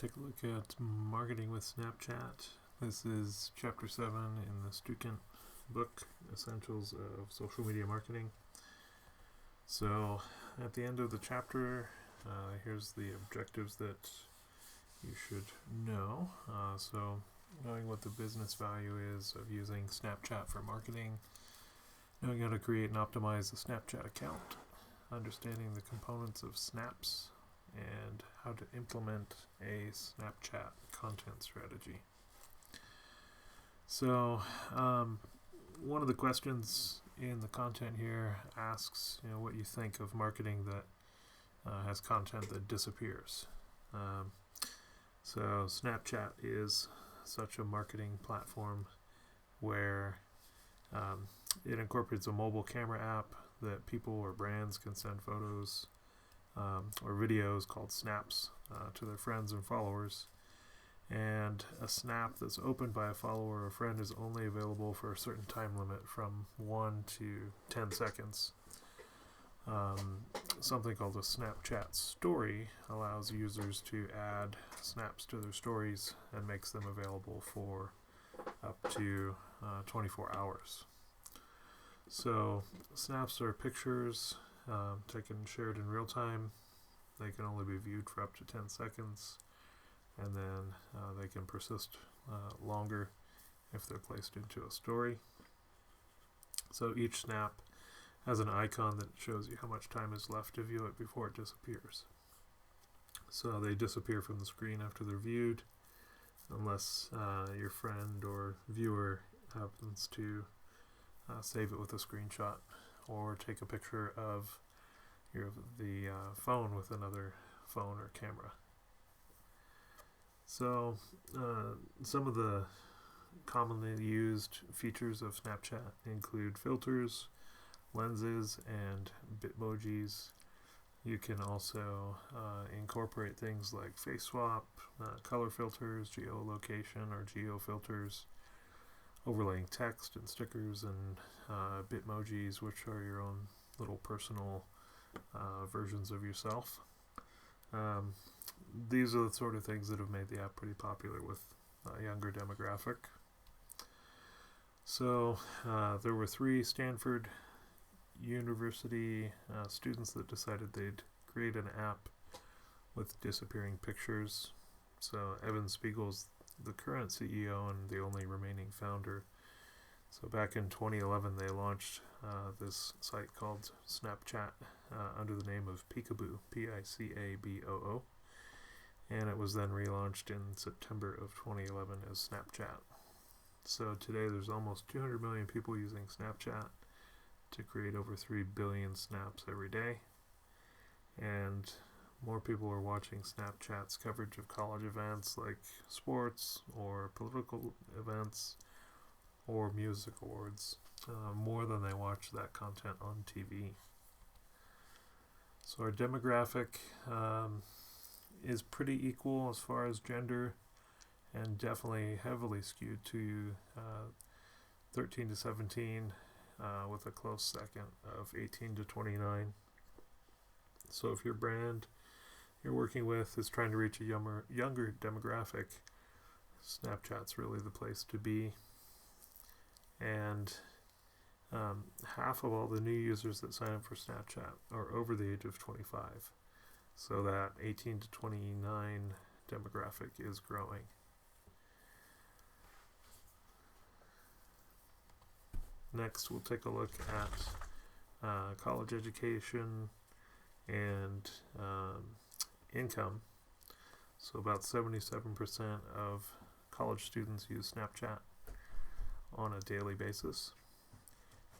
take a look at marketing with Snapchat. This is chapter 7 in the student book, Essentials of Social Media Marketing. So at the end of the chapter, here's the objectives that you should know. So knowing what the business value is of using Snapchat for marketing, knowing how to create and optimize a Snapchat account, understanding the components of snaps, and how to implement a Snapchat content strategy. So one of the questions in the content here asks, what you think of marketing that has content that disappears. So Snapchat is such a marketing platform where it incorporates a mobile camera app that people or brands can send photos or videos called snaps to their friends and followers. And a snap that's opened by a follower or friend is only available for a certain time limit from 1 to 10 seconds. Something called a Snapchat story allows users to add snaps to their stories and makes them available for up to 24 hours. So snaps are pictures taken and shared in real time. They can only be viewed for up to 10 seconds, and then they can persist longer if they're placed into a story. So each snap has an icon that shows you how much time is left to view it before it disappears. So they disappear from the screen after they're viewed, unless your friend or viewer happens to save it with a screenshot or take a picture of the phone with another phone or camera. So some of the commonly used features of Snapchat include filters, lenses, and bitmojis. You can also incorporate things like face swap, color filters, geolocation or geofilters, overlaying text and stickers, and bitmojis, which are your own little personal versions of yourself. These are the sort of things that have made the app pretty popular with a younger demographic. So there were 3 Stanford University students that decided they'd create an app with disappearing pictures. So Evan Spiegel's the current CEO and the only remaining founder. So back in 2011, they launched this site called Snapchat under the name of Peekaboo, Picaboo, and it was then relaunched in September of 2011 as Snapchat. So today there's almost 200 million people using Snapchat to create over 3 billion snaps every day, and more people are watching Snapchat's coverage of college events like sports or political events or music awards more than they watch that content on TV. So our demographic is pretty equal as far as gender, and definitely heavily skewed to 13 to 17, with a close second of 18 to 29. So if your brand you're working with is trying to reach a younger demographic, Snapchat's really the place to be. And half of all the new users that sign up for Snapchat are over the age of 25. So that 18 to 29 demographic is growing. Next, we'll take a look at college education and income. So about 77% of college students use Snapchat on a daily basis,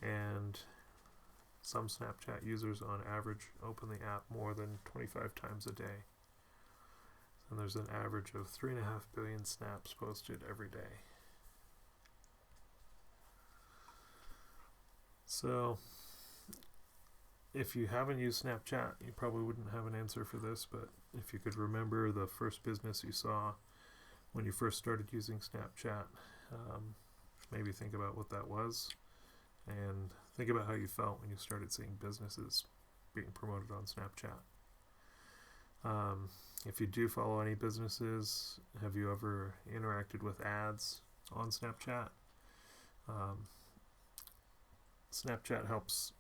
and some Snapchat users on average open the app more than 25 times a day. And there's an average of 3.5 billion snaps posted every day. So if you haven't used Snapchat, you probably wouldn't have an answer for this, but if you could remember the first business you saw when you first started using Snapchat, maybe think about what that was, and think about how you felt when you started seeing businesses being promoted on Snapchat. If you do follow any businesses, have you ever interacted with ads on Snapchat? Um, Snapchat helps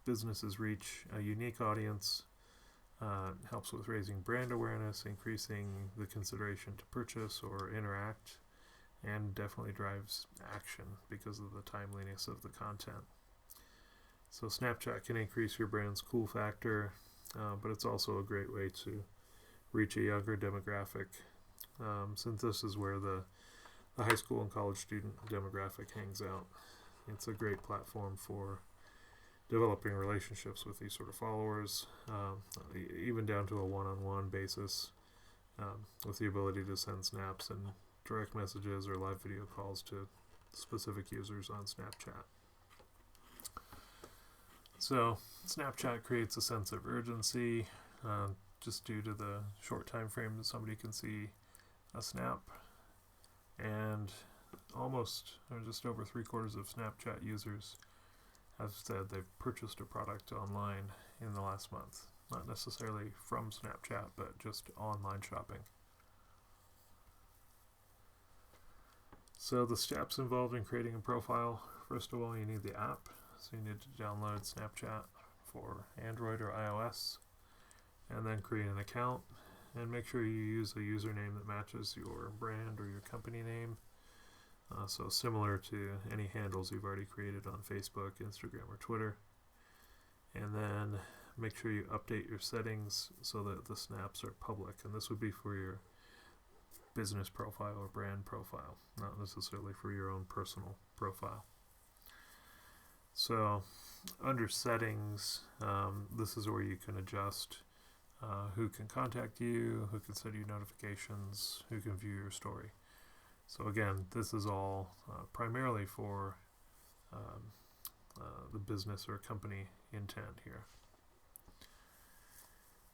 businesses reach a unique audience, helps with raising brand awareness, increasing the consideration to purchase or interact, and definitely drives action because of the timeliness of the content. So Snapchat can increase your brand's cool factor, but it's also a great way to reach a younger demographic, since this is where the high school and college student demographic hangs out. It's a great platform for developing relationships with these sort of followers, even down to a one-on-one basis, with the ability to send snaps and direct messages or live video calls to specific users on Snapchat. So Snapchat creates a sense of urgency, just due to the short time frame that somebody can see a snap, and almost, or just over 3/4 of Snapchat users have said they've purchased a product online in the last month. Not necessarily from Snapchat, but just online shopping. So the steps involved in creating a profile: first of all, you need the app. So you need to download Snapchat for Android or iOS, and then create an account, and make sure you use a username that matches your brand or your company name. So similar to any handles you've already created on Facebook, Instagram, or Twitter. And then make sure you update your settings so that the snaps are public. And this would be for your business profile or brand profile, not necessarily for your own personal profile. So under settings, this is where you can adjust who can contact you, who can send you notifications, who can view your story. So again, this is all primarily for the business or company intent here.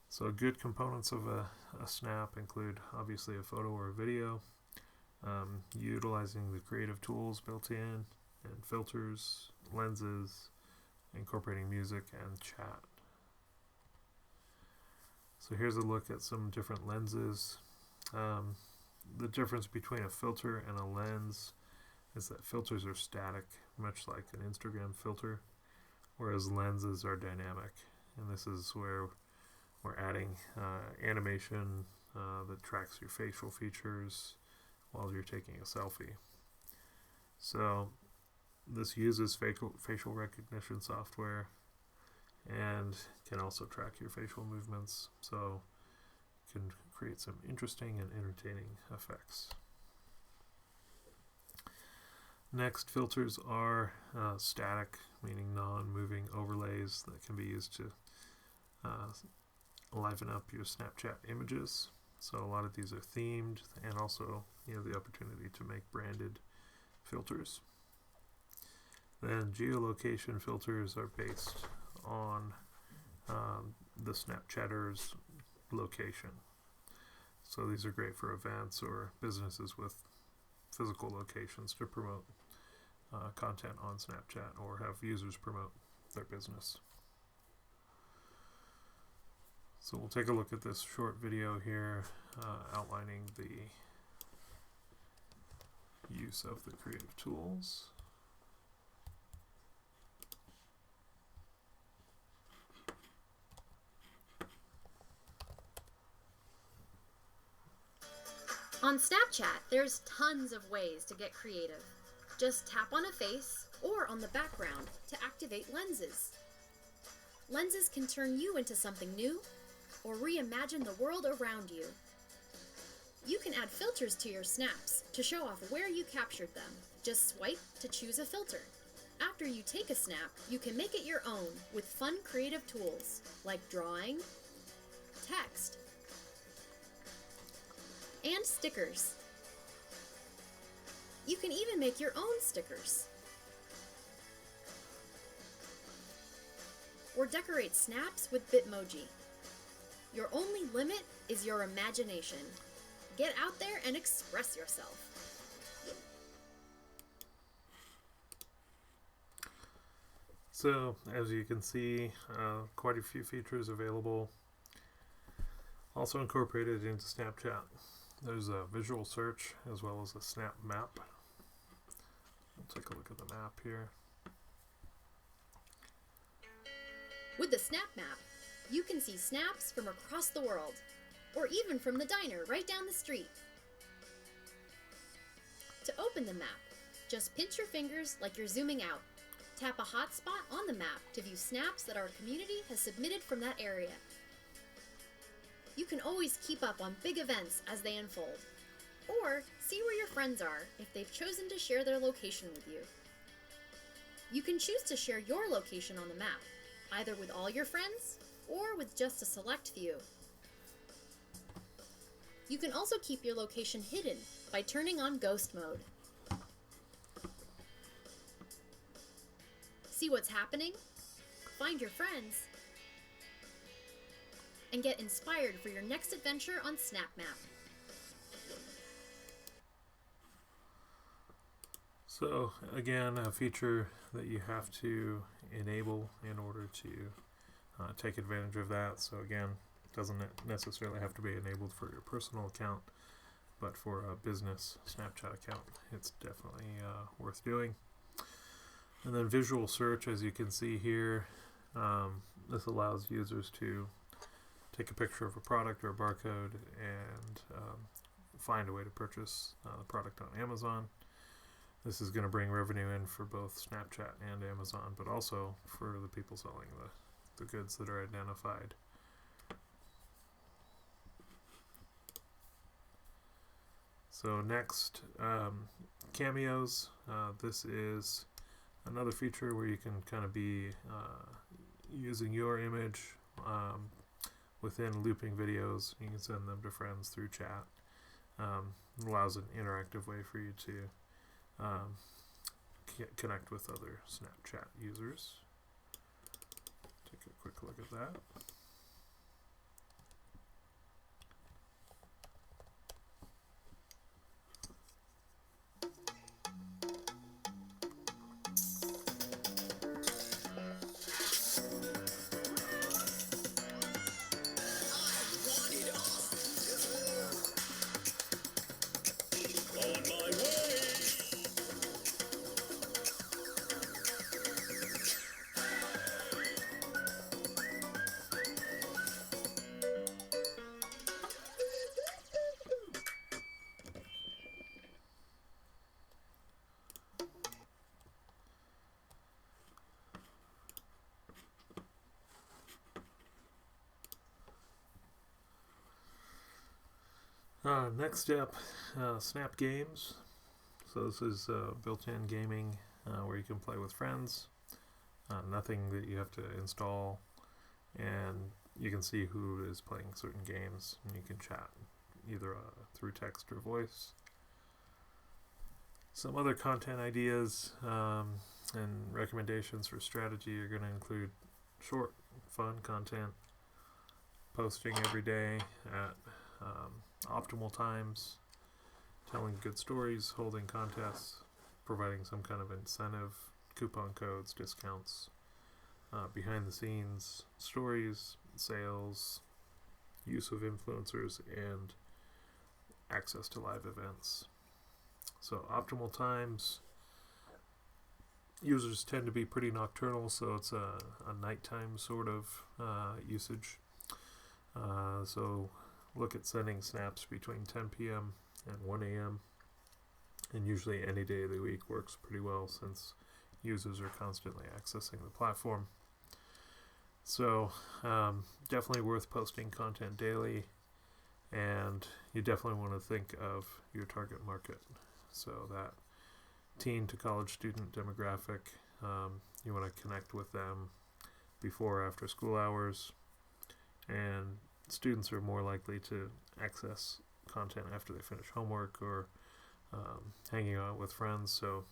So good components of a snap include obviously a photo or a video, utilizing the creative tools built in, and filters, lenses, incorporating music and chat. So here's a look at some different lenses. The difference between a filter and a lens is that filters are static, much like an Instagram filter, whereas lenses are dynamic. And this is where we're adding animation that tracks your facial features while you're taking a selfie. So this uses facial recognition software and can also track your facial movements, so can create some interesting and entertaining effects. Next, filters are static, meaning non-moving overlays that can be used to liven up your Snapchat images. So a lot of these are themed, and also the opportunity to make branded filters. Then geolocation filters are based on the Snapchatter's location. So these are great for events or businesses with physical locations to promote content on Snapchat or have users promote their business. So we'll take a look at this short video here outlining the use of the creative tools. On Snapchat, there's tons of ways to get creative. Just tap on a face or on the background to activate lenses. Lenses can turn you into something new or reimagine the world around you. You can add filters to your snaps to show off where you captured them. Just swipe to choose a filter. After you take a snap, you can make it your own with fun creative tools like drawing, text, and stickers. You can even make your own stickers. Or decorate snaps with Bitmoji. Your only limit is your imagination. Get out there and express yourself. So as you can see, quite a few features available. Also incorporated into Snapchat, there's a visual search as well as a snap map. We'll take a look at the map here. With the Snap Map, you can see snaps from across the world, or even from the diner right down the street. To open the map, just pinch your fingers like you're zooming out. Tap a hotspot on the map to view snaps that our community has submitted from that area. You can always keep up on big events as they unfold, or see where your friends are if they've chosen to share their location with you. You can choose to share your location on the map, either with all your friends or with just a select few. You can also keep your location hidden by turning on Ghost Mode. See what's happening, find your friends, and get inspired for your next adventure on SnapMap. So again, a feature that you have to enable in order to take advantage of that. So again, it doesn't necessarily have to be enabled for your personal account, but for a business Snapchat account, it's definitely worth doing. And then visual search, as you can see here, this allows users to take a picture of a product or a barcode and find a way to purchase the product on Amazon. This is going to bring revenue in for both Snapchat and Amazon, but also for the people selling the goods that are identified. So next, cameos. This is another feature where you can kind of be using your image within looping videos. You can send them to friends through chat. It allows an interactive way for you to connect with other Snapchat users. Take a quick look at that. Next step, Snap Games. So this is built-in gaming where you can play with friends. Nothing that you have to install, and you can see who is playing certain games, and you can chat either through text or voice. Some other content ideas and recommendations for strategy are going to include short, fun content, posting every day at optimal times, telling good stories, holding contests, providing some kind of incentive, coupon codes, discounts, behind the scenes stories, sales, use of influencers, and access to live events. So optimal times, users tend to be pretty nocturnal, so it's a nighttime sort of usage. So look at sending snaps between 10 p.m. and 1 a.m. and usually any day of the week works pretty well since users are constantly accessing the platform. So definitely worth posting content daily, and you definitely want to think of your target market. So that teen to college student demographic, you want to connect with them before or after school hours, and students are more likely to access content after they finish homework or hanging out with friends. So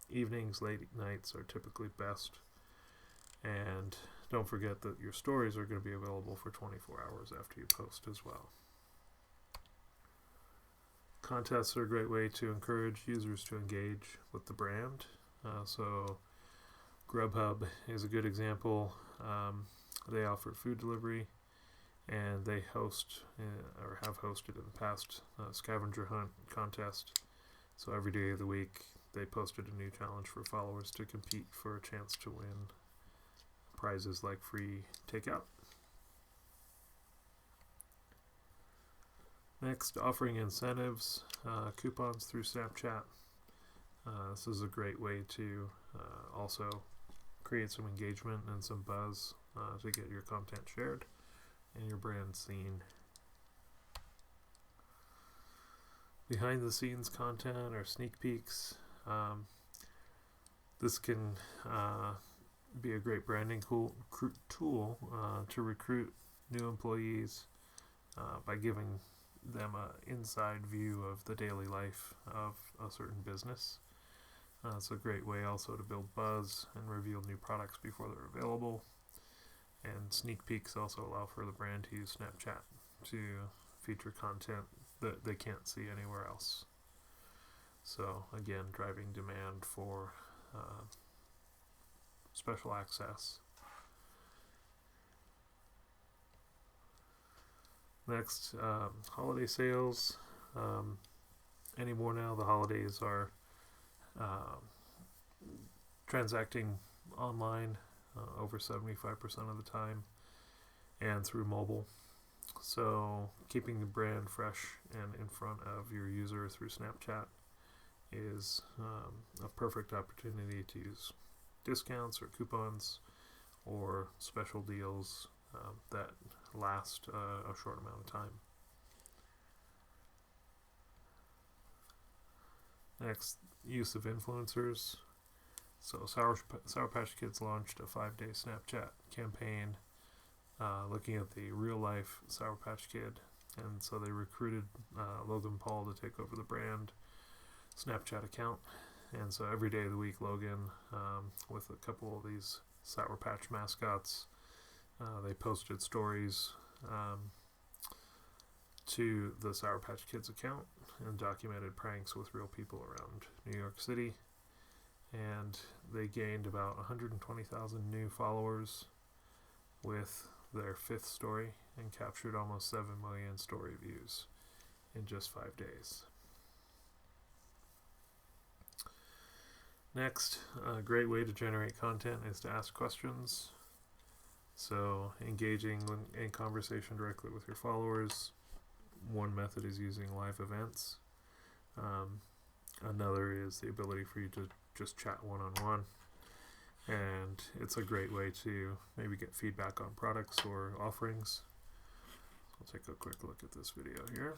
evenings, late nights are typically best. And don't forget that your stories are going to be available for 24 hours after you post as well. Contests are a great way to encourage users to engage with the brand. So Grubhub is a good example. They offer food delivery, and they host or have hosted in the past scavenger hunt contest. So every day of the week they posted a new challenge for followers to compete for a chance to win prizes like free takeout. Next, offering incentives, coupons through Snapchat. This is a great way to also create some engagement and some buzz to get your content shared and your brand seen. Behind the scenes content or sneak peeks. This can be a great branding tool to recruit new employees by giving them an inside view of the daily life of a certain business. It's a great way also to build buzz and reveal new products before they're available. And sneak peeks also allow for the brand to use Snapchat to feature content that they can't see anywhere else. So again, driving demand for special access. Next, holiday sales. Anymore now, the holidays are transacting online over 75% of the time and through mobile. So keeping the brand fresh and in front of your user through Snapchat is a perfect opportunity to use discounts or coupons or special deals that last a short amount of time. Next, use of influencers. So Sour Patch Kids launched a 5-day Snapchat campaign looking at the real life Sour Patch Kid, and so they recruited Logan Paul to take over the brand Snapchat account. And so every day of the week, Logan, with a couple of these Sour Patch mascots, they posted stories to the Sour Patch Kids account and documented pranks with real people around New York City. And they gained about 120,000 new followers with their 5th story and captured almost 7 million story views in just 5 days. Next, a great way to generate content is to ask questions. So engaging in conversation directly with your followers. One method is using live events. Another is the ability for you to just chat one-on-one. And it's a great way to maybe get feedback on products or offerings. I'll take a quick look at this video here.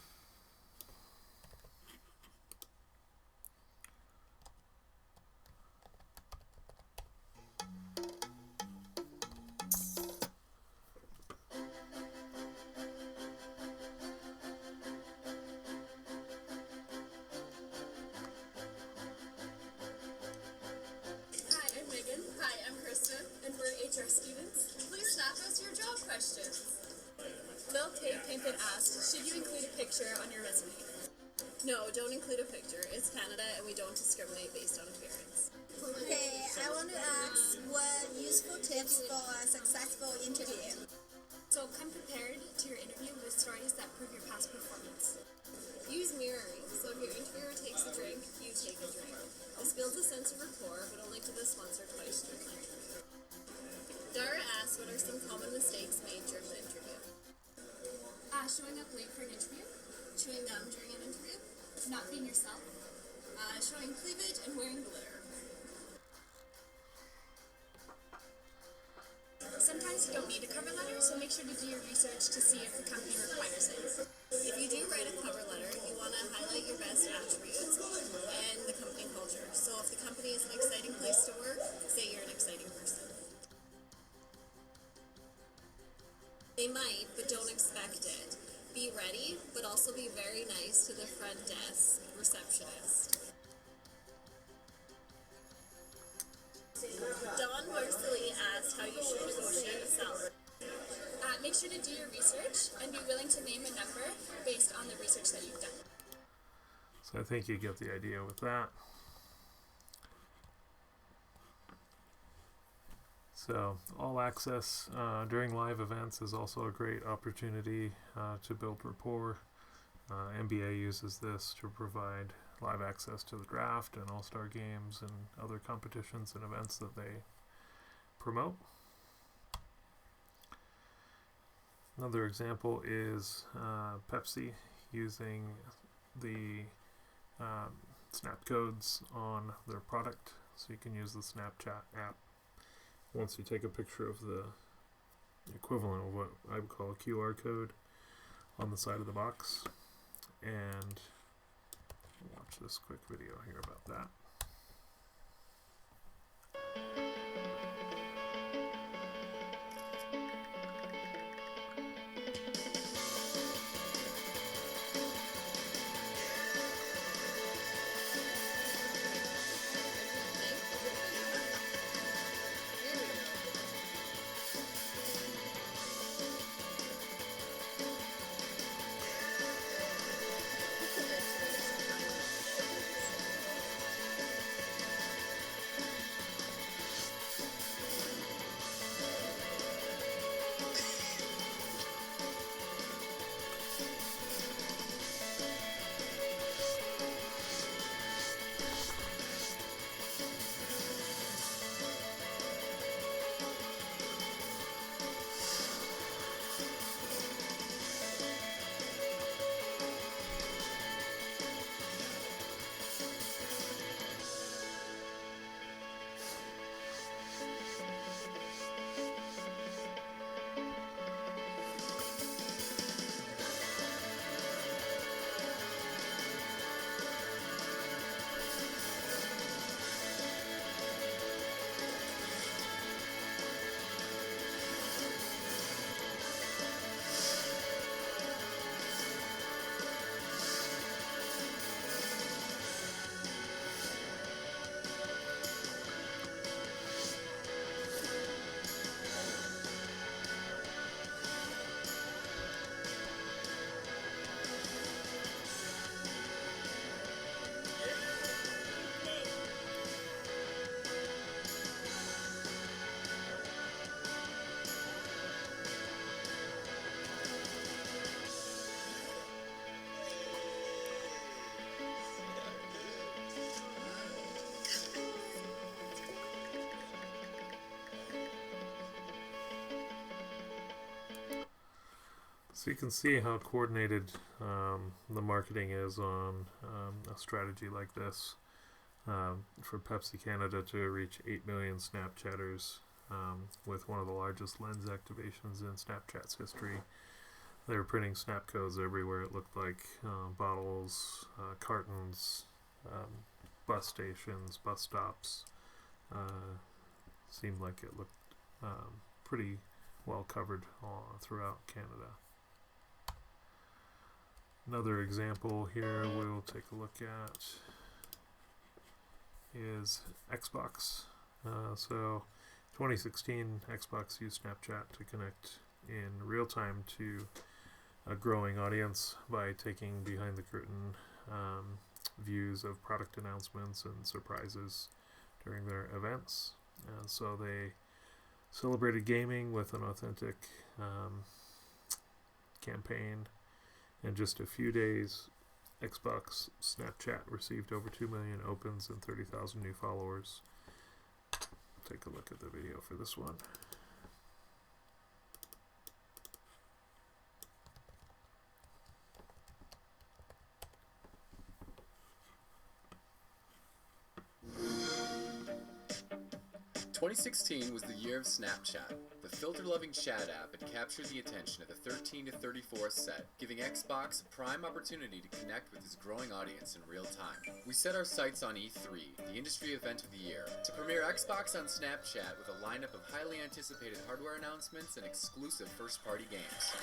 Milk Tate Pimpin asked, should you include a picture on your resume? No, don't include a picture. It's Canada and we don't discriminate based on appearance. Okay, I want to ask what useful tips for a successful interview. So come prepared to your interview with stories that prove your past performance. Use mirroring. So if your interviewer takes a drink, you take a drink. This builds a sense of rapport, but only to this once or twice during the interview. Dara asked, what are some common mistakes made during the interview? Showing up late for an interview, Chewing gum during an interview, not being yourself, showing cleavage, and wearing glitter. Sometimes you don't need a cover letter, so make sure to do your research to see if the company requires it. If you do write a cover letter, you want to highlight your best attributes and the company culture. So if the company is an exciting place to work, say you're an exciting person. They might, but don't expect it. Be ready, but also be very nice to the front desk receptionist. Dawn Marcelli asked how you should negotiate a salary. Make sure to do your research and be willing to name a number based on the research that you've done. So I think you get the idea with that. So all access during live events is also a great opportunity to build rapport. NBA uses this to provide live access to the draft and all-star games and other competitions and events that they promote. Another example is Pepsi using the snap codes on their product. So you can use the Snapchat app. Once you take a picture of the equivalent of what I would call a QR code on the side of the box, and watch this quick video here about that. So you can see how coordinated the marketing is on a strategy like this. For Pepsi Canada to reach 8 million Snapchatters with one of the largest lens activations in Snapchat's history. They were printing snap codes everywhere. It looked like bottles, cartons, bus stations, bus stops. Seemed like it looked pretty well covered throughout Canada. Another example here we'll take a look at is Xbox. So 2016, Xbox used Snapchat to connect in real time to a growing audience by taking behind the curtain views of product announcements and surprises during their events. So they celebrated gaming with an authentic campaign. In just a few days, Xbox Snapchat received over 2 million opens and 30,000 new followers. Take a look at the video for this one. "2016 was the year of Snapchat. The filter-loving chat app had captured the attention of the 13 to 34 set, giving Xbox a prime opportunity to connect with his growing audience in real time. We set our sights on E3, the industry event of the year, to premiere Xbox on Snapchat with a lineup of highly anticipated hardware announcements and exclusive first-party games.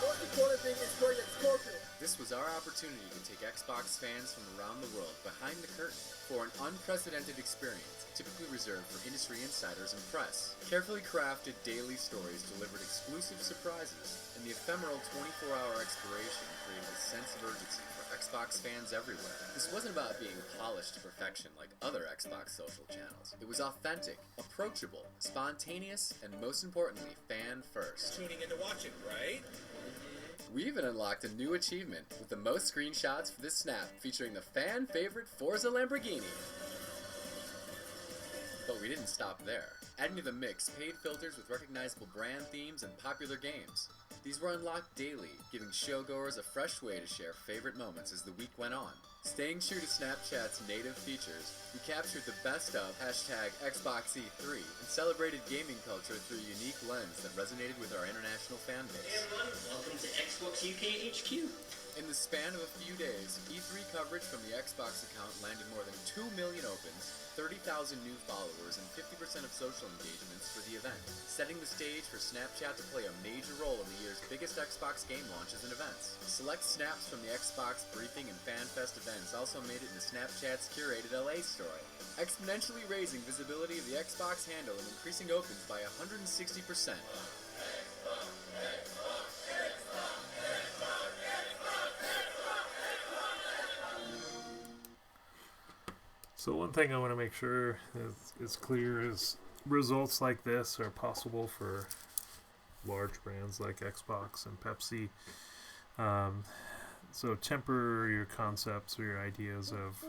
Most important thing is for your scorpion. This was our opportunity to take Xbox fans from around the world behind the curtain for an unprecedented experience, typically reserved for industry insiders and press. Carefully crafted daily stories delivered exclusive surprises, and the ephemeral 24-hour exploration created a sense of urgency for Xbox fans everywhere. This wasn't about being polished to perfection like other Xbox social channels. It was authentic, approachable, spontaneous, and most importantly, fan first. Tuning in to watch it, right? We even unlocked a new achievement with the most screenshots for this snap featuring the fan favorite Forza Lamborghini. But we didn't stop there. Adding to the mix paid filters with recognizable brand themes and popular games. These were unlocked daily, giving showgoers a fresh way to share favorite moments as the week went on. Staying true to Snapchat's native features, we captured the best of #XboxE3 and celebrated gaming culture through a unique lens that resonated with our international fan base. Hey everyone, welcome to Xbox UK HQ. In the span of a few days, E3 coverage from the Xbox account landed more than 2 million opens, 30,000 new followers, and 50% of social engagements for the event, setting the stage for Snapchat to play a major role in the year's biggest Xbox game launches and events. Select snaps from the Xbox briefing and FanFest events also made it into Snapchat's curated LA story, exponentially raising visibility of the Xbox handle and increasing opens by 160%. So one thing I want to make sure is clear is results like this are possible for large brands like Xbox and Pepsi. So temper your concepts or your ideas of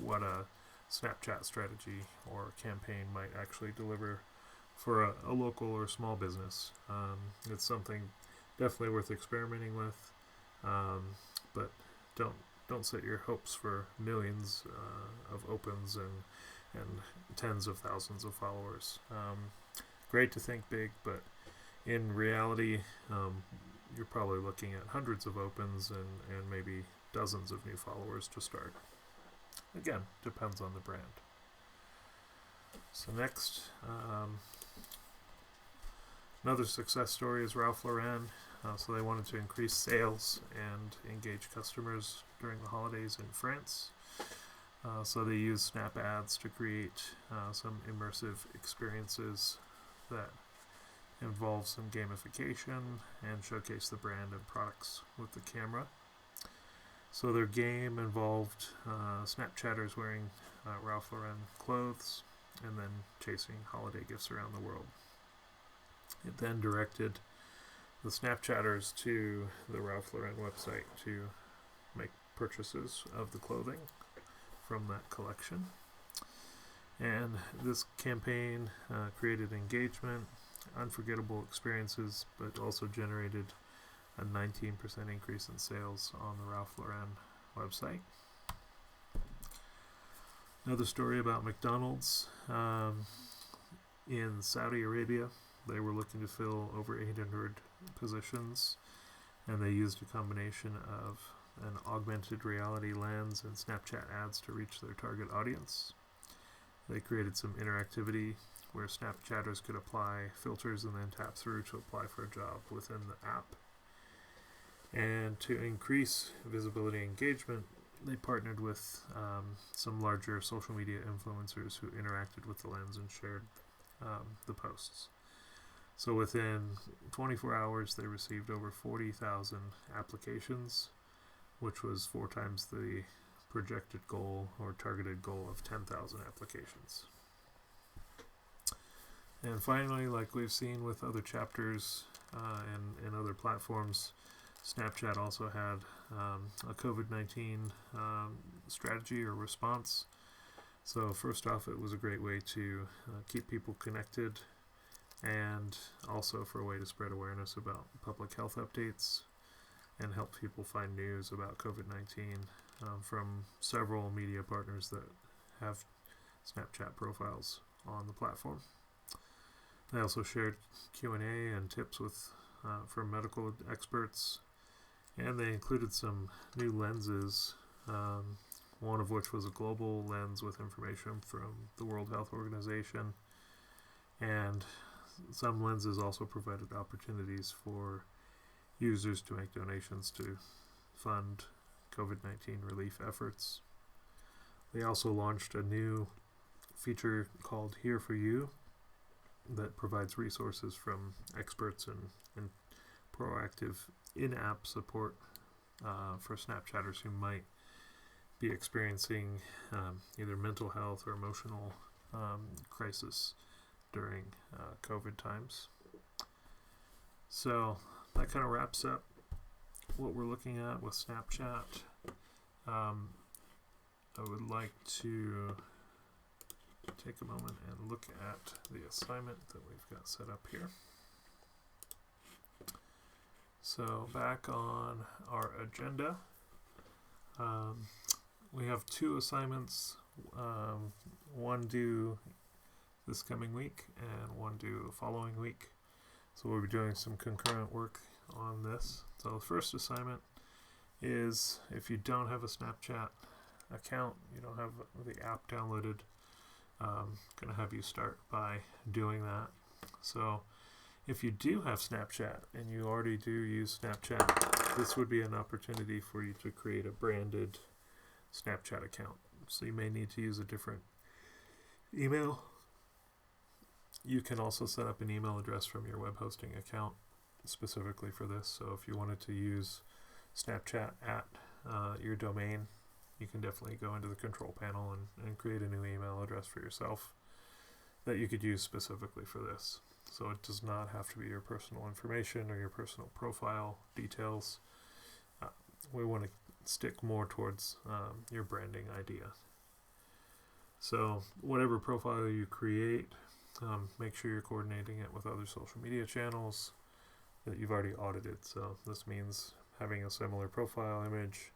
what a Snapchat strategy or campaign might actually deliver for a local or small business. It's something definitely worth experimenting with, but don't set your hopes for millions of opens and tens of thousands of followers. Great to think big, but in reality, you're probably looking at hundreds of opens and maybe dozens of new followers to start. Again, depends on the brand. So next, another success story is Ralph Lauren. So they wanted to increase sales and engage customers during the holidays in France. So they used Snap Ads to create some immersive experiences that involve some gamification and showcase the brand and products with the camera. So their game involved Snapchatters wearing Ralph Lauren clothes and then chasing holiday gifts around the world. It then directed the Snapchatters to the Ralph Lauren website to make purchases of the clothing from that collection. And this campaign created engagement, unforgettable experiences, but also generated a 19% increase in sales on the Ralph Lauren website. Another story about McDonald's. In Saudi Arabia, they were looking to fill over 800 positions, and they used a combination of an augmented reality lens and Snapchat ads to reach their target audience. They created some interactivity where Snapchatters could apply filters and then tap through to apply for a job within the app. And to increase visibility and engagement, they partnered with some larger social media influencers who interacted with the lens and shared the posts. So within 24 hours, they received over 40,000 applications, which was 4 times the projected goal or targeted goal of 10,000 applications. And finally, like we've seen with other chapters and other platforms, Snapchat also had a COVID-19 strategy or response. So first off, it was a great way to keep people connected, and also for a way to spread awareness about public health updates and help people find news about COVID-19 from several media partners that have Snapchat profiles on the platform. They also shared Q&A and tips with from medical experts, and they included some new lenses, one of which was a global lens with information from the World Health Organization, and some lenses also provided opportunities for users to make donations to fund COVID-19 relief efforts. They also launched a new feature called Here For You that provides resources from experts and proactive in-app support for Snapchatters who might be experiencing either mental health or emotional crisis during COVID times. So that kind of wraps up what we're looking at with Snapchat. I would like to take a moment and look at the assignment that we've got set up here. So back on our agenda, we have 2 assignments, one due this coming week and one due the following week. So we'll be doing some concurrent work on this. So the first assignment is, if you don't have a Snapchat account, you don't have the app downloaded, going to have you start by doing that. So if you do have Snapchat and you already do use Snapchat, this would be an opportunity for you to create a branded Snapchat account. So you may need to use a different email. You can also set up an email address from your web hosting account specifically for this. So if you wanted to use Snapchat at your domain, you can definitely go into the control panel and create a new email address for yourself that you could use specifically for this. So it does not have to be your personal information or your personal profile details. We want to stick more towards your branding idea. So whatever profile you create, make sure you're coordinating it with other social media channels that you've already audited. So this means having a similar profile image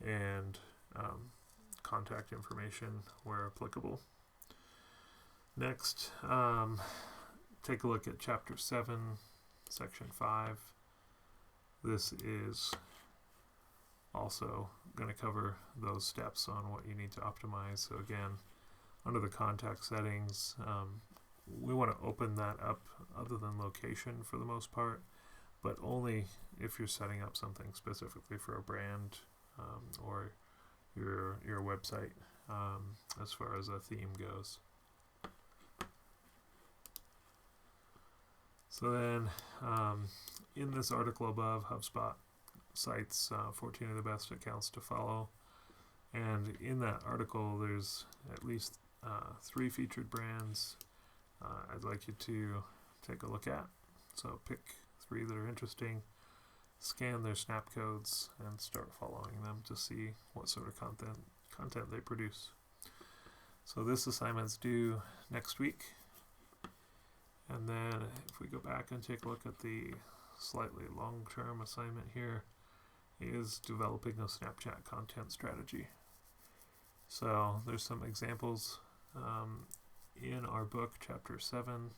and contact information where applicable. Next, take a look at Chapter 7, Section 5. This is also going to cover those steps on what you need to optimize. So again, under the contact settings, we want to open that up other than location for the most part, but only if you're setting up something specifically for a brand or your website as far as a theme goes. So then in this article above, HubSpot cites 14 of the best accounts to follow, and in that article there's at least 3 featured brands I'd like you to take a look at. So pick 3 that are interesting, scan their snap codes, and start following them to see what sort of content they produce. So this assignment's due next week. And then if we go back and take a look at the slightly long-term assignment here, is developing a Snapchat content strategy. So there's some examples in our book, Chapter 7,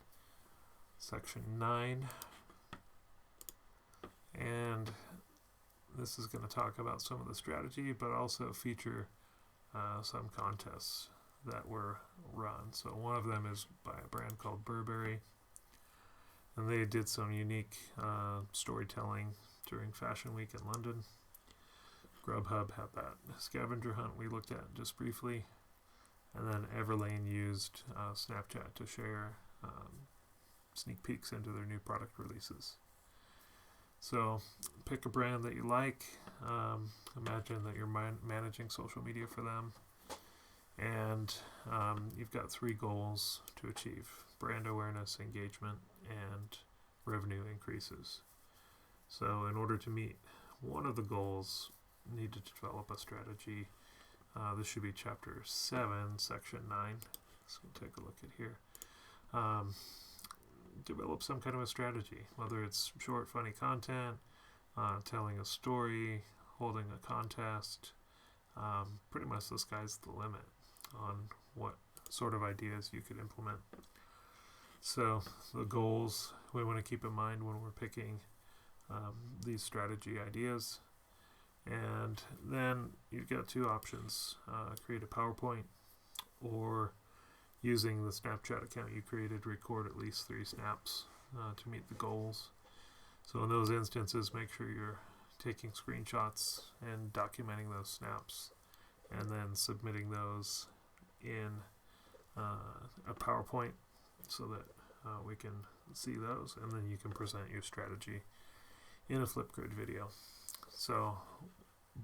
Section 9. And this is going to talk about some of the strategy, but also feature some contests that were run. So one of them is by a brand called Burberry, and they did some unique storytelling during Fashion Week in London. Grubhub had that scavenger hunt we looked at just briefly, and then Everlane used Snapchat to share sneak peeks into their new product releases. So pick a brand that you like. Imagine that you're managing social media for them, and you've got 3 goals to achieve: brand awareness, engagement, and revenue increases. So in order to meet one of the goals, you need to develop a strategy. This should be Chapter 7, Section 9. So we'll take a look at here. Develop some kind of a strategy, whether it's short, funny content, telling a story, holding a contest. Pretty much the sky's the limit on what sort of ideas you could implement. So the goals we want to keep in mind when we're picking these strategy ideas. And then you've got 2 options: create a PowerPoint, or using the Snapchat account you created, record at least 3 snaps to meet the goals. So in those instances, make sure you're taking screenshots and documenting those snaps, and then submitting those in a PowerPoint so that we can see those, and then you can present your strategy in a Flipgrid video. So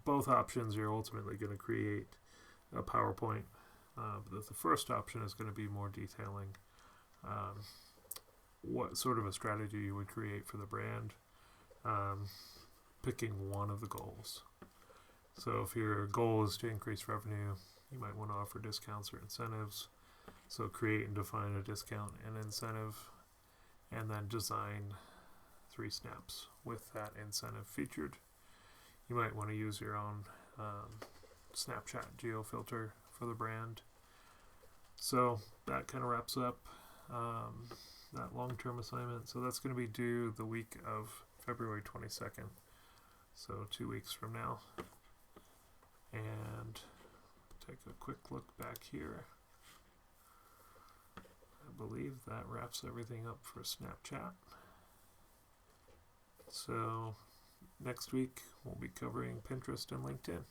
both options, you're ultimately going to create a PowerPoint. But the first option is going to be more detailing what sort of a strategy you would create for the brand, picking one of the goals. So if your goal is to increase revenue, you might want to offer discounts or incentives. So create and define a discount and incentive, and then design 3 snaps with that incentive featured. You might want to use your own Snapchat geo filter for the brand. So that kind of wraps up that long-term assignment. So that's going to be due the week of February 22nd, so 2 weeks from now. And take a quick look back here. I believe that wraps everything up for Snapchat. So next week we'll be covering Pinterest and LinkedIn.